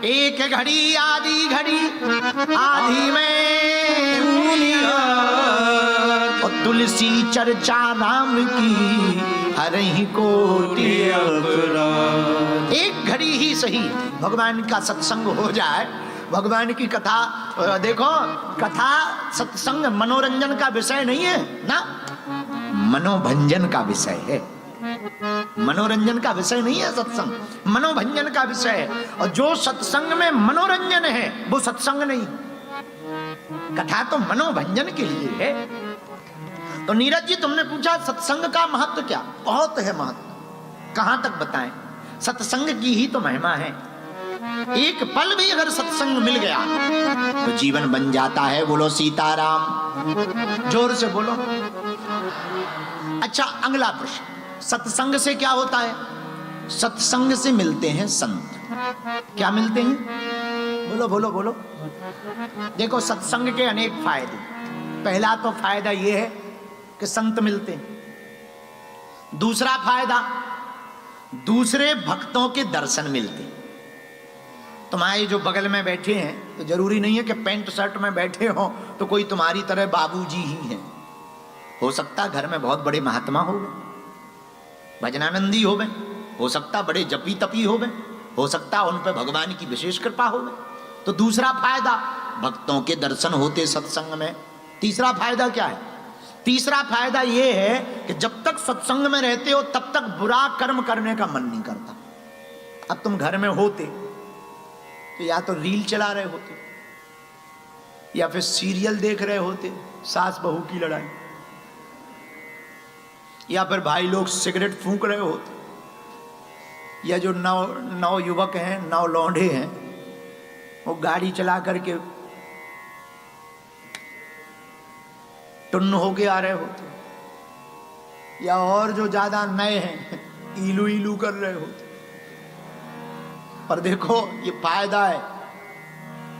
एक घड़ी आधी घड़ी आधी में और तुलसी चर्चा राम की हरहि कोटि अपराध। एक घड़ी ही सही भगवान का सत्संग हो जाए, भगवान की कथा। देखो कथा सत्संग मनोरंजन का विषय नहीं है ना, मनोभंजन का विषय है। मनोरंजन का विषय नहीं है सत्संग, मनोभंजन का विषय है। और जो सत्संग में मनोरंजन है वो सत्संग नहीं, कथा तो मनोभंजन के लिए है। तो नीरज जी तुमने पूछा सत्संग का महत्व क्या? बहुत है महत्व, कहां तक बताएं। सत्संग की ही तो महिमा है। एक पल भी अगर सत्संग मिल गया तो जीवन बन जाता है। बोलो सीताराम, जोर से बोलो। अच्छा अगला प्रश्न, सत्संग से क्या होता है? सत्संग से मिलते हैं संत। क्या मिलते हैं? बोलो बोलो बोलो। देखो सत्संग के अनेक फायदे। पहला तो फायदा यह है कि संत मिलते हैं। दूसरा फायदा, दूसरे भक्तों के दर्शन मिलते हैं। तुम्हारे जो बगल में बैठे हैं तो जरूरी नहीं है कि पैंट शर्ट में बैठे हो तो कोई तुम्हारी तरह बाबूजी ही है। हो सकता घर में बहुत बड़े महात्मा हो गए, भजनानंदी हो गए, हो सकता बड़े जपी तपी हो गए, हो सकता उन पर भगवान की विशेष कृपा हो गई। तो दूसरा फायदा भक्तों के दर्शन होते सत्संग में। तीसरा फायदा क्या है? तीसरा फायदा यह है कि जब तक सत्संग में रहते हो तब तक बुरा कर्म करने का मन नहीं करता। अब तुम घर में होते तो या तो रील चला रहे होते या फिर सीरियल देख रहे होते, सास बहू की लड़ाई, या फिर भाई लोग सिगरेट फूंक रहे होते, या जो नौ युवक हैं, नौ लौंडे हैं, वो गाड़ी चला करके टुन्न होके आ रहे होते, या और जो ज्यादा नए हैं इलू इलू कर रहे होते। पर देखो ये फायदा है।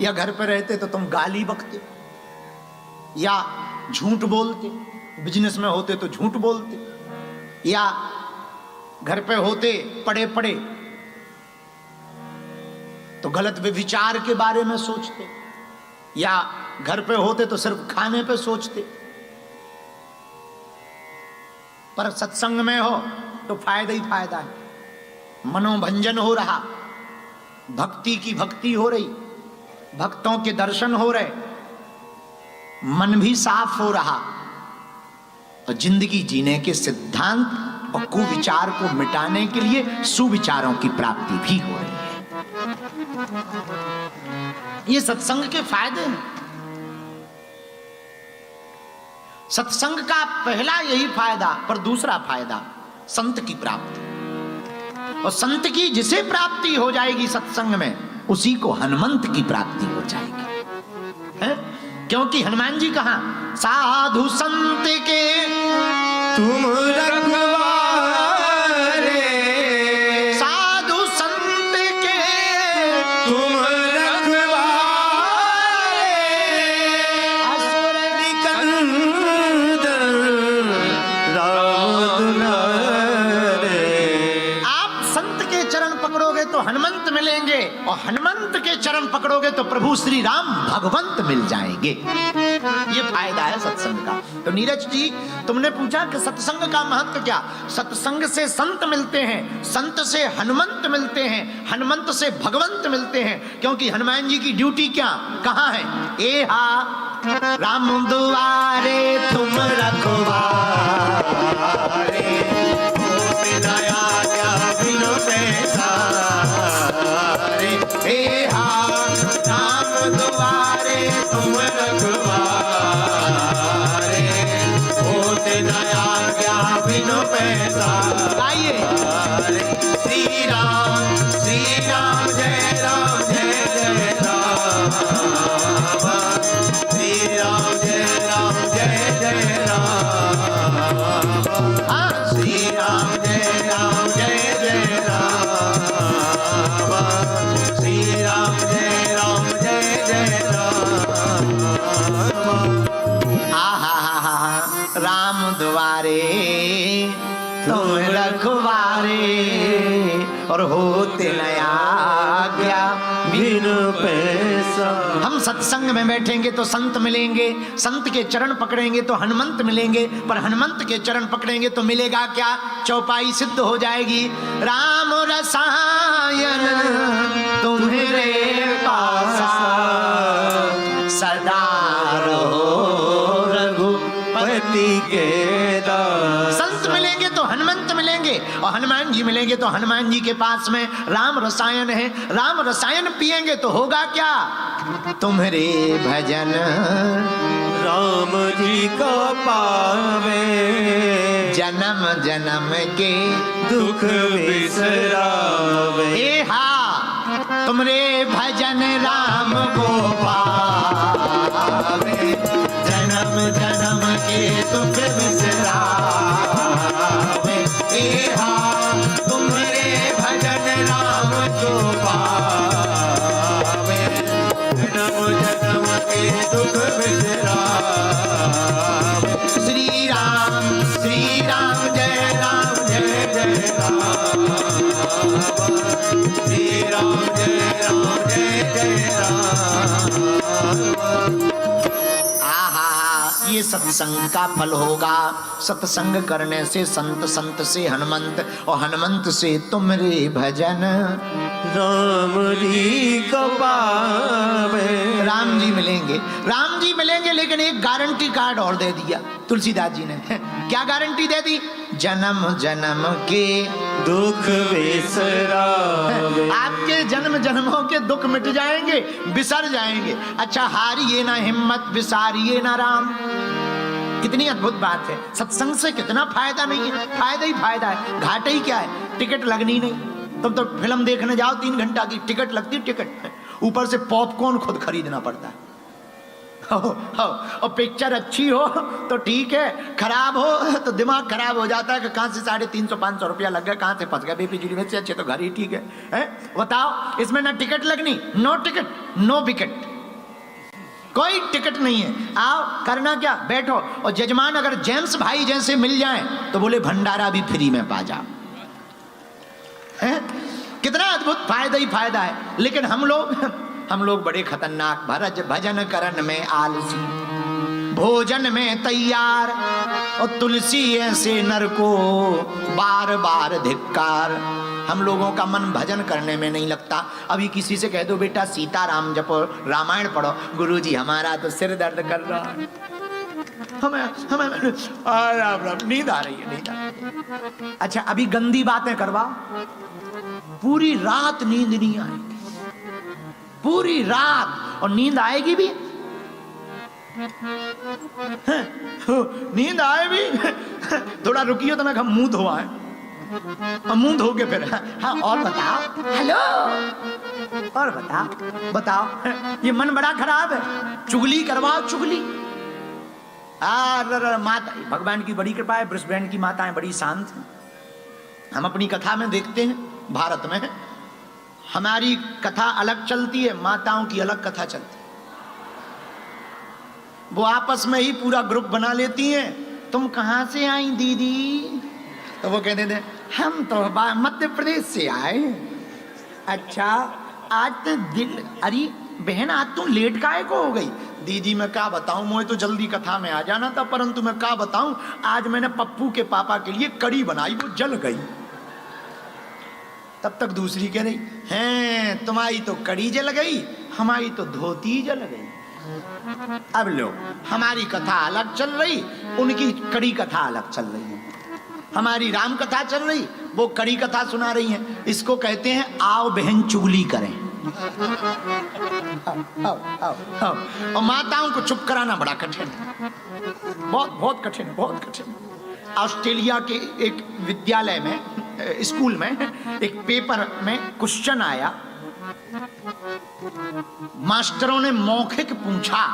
या घर पे रहते तो तुम गाली बकते या झूठ बोलते, बिजनेस में होते तो झूठ बोलते, या घर पे होते पड़े पड़े तो गलत विचार के बारे में सोचते, या घर पे होते तो सिर्फ खाने पे सोचते। पर सत्संग में हो तो फायदा ही फायदा है। मनोभंजन हो रहा, भक्ति की भक्ति हो रही, भक्तों के दर्शन हो रहे, मन भी साफ हो रहा और जिंदगी जीने के सिद्धांत और कुविचार को मिटाने के लिए सुविचारों की प्राप्ति भी हो रही है। ये सत्संग के फायदे हैं। सत्संग का पहला यही फायदा, पर दूसरा फायदा संत की प्राप्ति। और संत की जिसे प्राप्ति हो जाएगी सत्संग में, उसी को हनुमंत की प्राप्ति हो जाएगी। है? क्योंकि हनुमान जी कहा साधु संत के तुम रखवारे, साधु संत के तुम रखवारे, असुर निकंदन राम दुलारे। आप संत के चरण पकड़ोगे तो हनुमंत मिलेंगे, और हनुमंत के चरण पकड़ोगे तो प्रभु श्री राम भगवंत मिल जाएंगे। ये फायदा है सत्संग का। तो नीरज जी तुमने पूछा कि सत्संग का महत्व क्या? सत्संग से संत मिलते हैं, संत से हनुमंत मिलते हैं, हनुमंत से भगवंत मिलते हैं। क्योंकि हनुमान जी की ड्यूटी क्या कहाँ है? ए हा राम दुआरे तुम रखवारे, दया क्या बिनो पैसारे। ए हा राम दुआरे तुम रखवारे, होते दया क्या बिनो पैसा। आइए श्री राम जय राम जय जय राम, श्री राम जय जय राम, हाँ श्री राम जय जय राम, श्री राम जय जय राम। राम द्वारे तुम रखवारे और होते नया आज्ञा बिन पैसा। हम सत्संग में बैठेंगे तो संत मिलेंगे, संत के चरण पकड़ेंगे तो हनुमंत मिलेंगे, पर हनुमंत के चरण पकड़ेंगे तो मिलेगा क्या? चौपाई सिद्ध हो जाएगी। राम रसायन तुम्हारे पासा, सदा रहो रघुपति के दास। संत मिलेंगे तो हनुमंत मिलेंगे, और हनुमान जी मिलेंगे तो हनुमान जी के पास में राम रसायन है। राम रसायन पिएंगे तो होगा क्या? तुम्हारे भजन राम जी को पावे, जन्म जन्म के दुख बिसरावे। हे हा तुम्हारे भजन राम को पावे, जन्म जन्म के दुख बिसरावे। हे हा तुम्हारे भजन राम को पावे, जन्म जन्म के दुख बिसरावे। श्री राम जय राम जय जय राम। श्री राम जय जय राम। आहा, ये सत्संग का फल होगा। सत्संग करने से संत, संत से हनुमंत, और हनुमंत से तुम्हारे भजन राम जी को पावे। राम जी मिलेंगे, राम जी मिलेंगे, लेकिन एक गारंटी कार्ड और दे दिया तुलसीदास जी ने। क्या गारंटी दे दी? जन्म जन्म के दुख बिसरावे। आपके जन्म जन्मों के दुख मिट जाएंगे, बिसर जाएंगे। अच्छा, हारिए ना हिम्मत, बिसारिए ना राम। कितनी अद्भुत बात है। सत्संग से कितना फायदा नहीं है, फायदा ही फायदा है। घाटे ही क्या है? टिकट लगनी नहीं। तुम तो फिल्म देखने जाओ 3 घंटा की टिकट लगती, टिकट ऊपर से पॉपकॉर्न खुद खरीदना पड़ता है। और पिक्चर अच्छी हो तो ठीक है, खराब हो तो दिमाग खराब हो जाता है कि कहां से 350-500 रुपया लग गया, कहां से फंस गया। बिजली में से अच्छे तो घर ही ठीक है? बताओ, इसमें ना टिकट लगनी, नो टिकट नो विकेट, कोई टिकट नहीं है। आओ, करना क्या? बैठो। और जजमान अगर जेम्स भाई जैसे मिल जाएं तो बोले भंडारा भी फ्री में पा जाओ। कितना अद्भुत, फायदा ही फायदा है। लेकिन हम लोग बड़े खतरनाक। भजन करन में आलसी, भोजन में तैयार, और तुलसी ऐसे नर को बार बार धिक्कार। हम लोगों का मन भजन करने में नहीं लगता। अभी किसी से कह दो बेटा सीताराम जपो, रामायण पढ़ो, गुरुजी हमारा तो सिर दर्द कर रहा है, हमें राम राम, नींद आ रही है, नींद आ रही है। अच्छा, अभी गंदी बातें करवा, पूरी रात नींद नहीं आएगी, पूरी रात। और नींद आएगी भी, नींद आए भी। थोड़ा रुकियो तो मैं मुंह धोआए, मुंह धो के फिर हाँ, और बताओ, हेलो, और बताओ। ये मन बड़ा खराब है। चुगली करवाओ, चुगली। माता, भगवान की बड़ी कृपा है, ब्रिस्बेन की माताएं बड़ी शांत हैं। हम अपनी कथा में देखते हैं, भारत में हमारी कथा अलग चलती है, माताओं की अलग कथा चलती है। वो आपस में ही पूरा ग्रुप बना लेती हैं। तुम कहां से आई दीदी? तो वो कहते थे हम तो मध्य प्रदेश से आए। अच्छा, आज तो अरे बहन, आज तुम लेट काहे को हो गई? दीदी मैं क्या बताऊं, मुझे तो जल्दी कथा में आ जाना था, परंतु मैं क्या बताऊं, आज मैंने पप्पू के पापा के लिए कड़ी बनाई, वो जल गई। तब तक दूसरी कह रही, हैं तुम्हारी तो कड़ी जल गई, हमारी तो धोती जल गई। अब लो, हमारी कथा अलग चल रही, उनकी कड़ी कथा अलग चल रही है। हमारी राम कथा चल रही, वो कड़ी कथा सुना रही हैं। इसको कहते हैं आओ बहन चुगली करें। आओ। और माताओं को चुप कराना बड़ा कठिन है, बहुत कठिन है, बहुत कठिन। ऑस्ट्रेलिया के एक विद्यालय में, स्कूल में एक पेपर में क्वेश्चन आया। मास्टरों ने मौखिक पूछा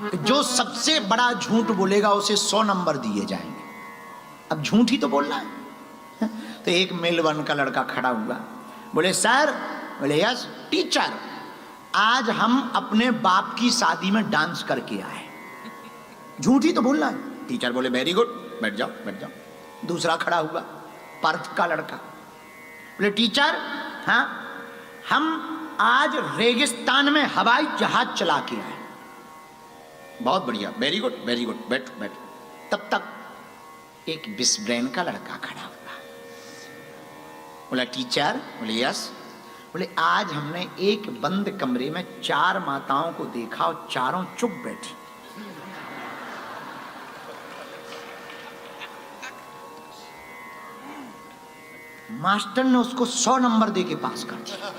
कि जो सबसे बड़ा झूठ बोलेगा उसे 100 नंबर दिए जाएंगे। अब झूठ ही तो बोलना है। तो एक मेलबर्न का लड़का खड़ा हुआ, बोले सर, बोले यस टीचर, आज हम अपने बाप की शादी में डांस करके आए। झूठ ही तो बोलना है। टीचर बोले वेरी गुड, बैठ जाओ बैठ जाओ। दूसरा खड़ा हुआ, पर्थ का लड़का, बोले टीचर, हाँ हम आज रेगिस्तान में हवाई जहाज चला के आए। बहुत बढ़िया, वेरी गुड वेरी गुड, बैठो बैठो। तब तक एक बिस्ब्रेन का लड़का खड़ा हुआ, बोला टीचर। बोले यस। बोले आज हमने एक बंद कमरे में 4 माताओं को देखा और चारों चुप बैठी। मास्टर ने उसको 100 नंबर दे के पास कर दिया।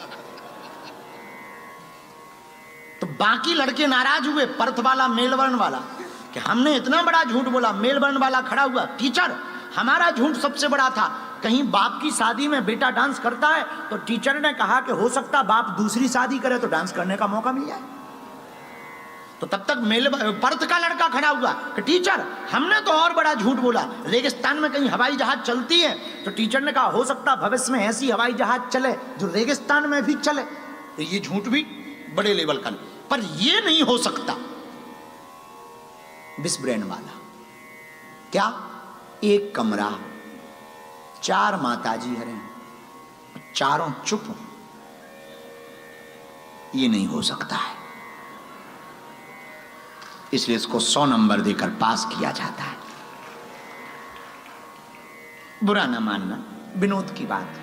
तो बाकी लड़के नाराज हुए, पर्थ वाला मेलबर्न वाला, कि हमने इतना बड़ा झूठ बोला। मेलबर्न वाला खड़ा हुआ, टीचर हमारा झूठ सबसे बड़ा था। कहीं बाप की शादी में बेटा डांस करता है तो टीचर ने कहा कि हो सकता बाप दूसरी शादी करे तो डांस करने का मौका मिल जाए। तो तब तक पर्थ का लड़का खड़ा हुआ कि टीचर हमने तो और बड़ा झूठ बोला, रेगिस्तान में कहीं हवाई जहाज चलती है। तो टीचर ने कहा हो सकता भविष्य में ऐसी हवाई जहाज चले जो रेगिस्तान में भी चले। तो ये झूठ भी बड़े लेवल का, पर ये नहीं हो सकता। बिस्ब्रेन वाला क्या, एक कमरा, 4 माताजी हरे, चारों चुप, ये नहीं हो सकता है। इसलिए इसको 100 नंबर देकर पास किया जाता है। बुरा ना मानना, विनोद की बात।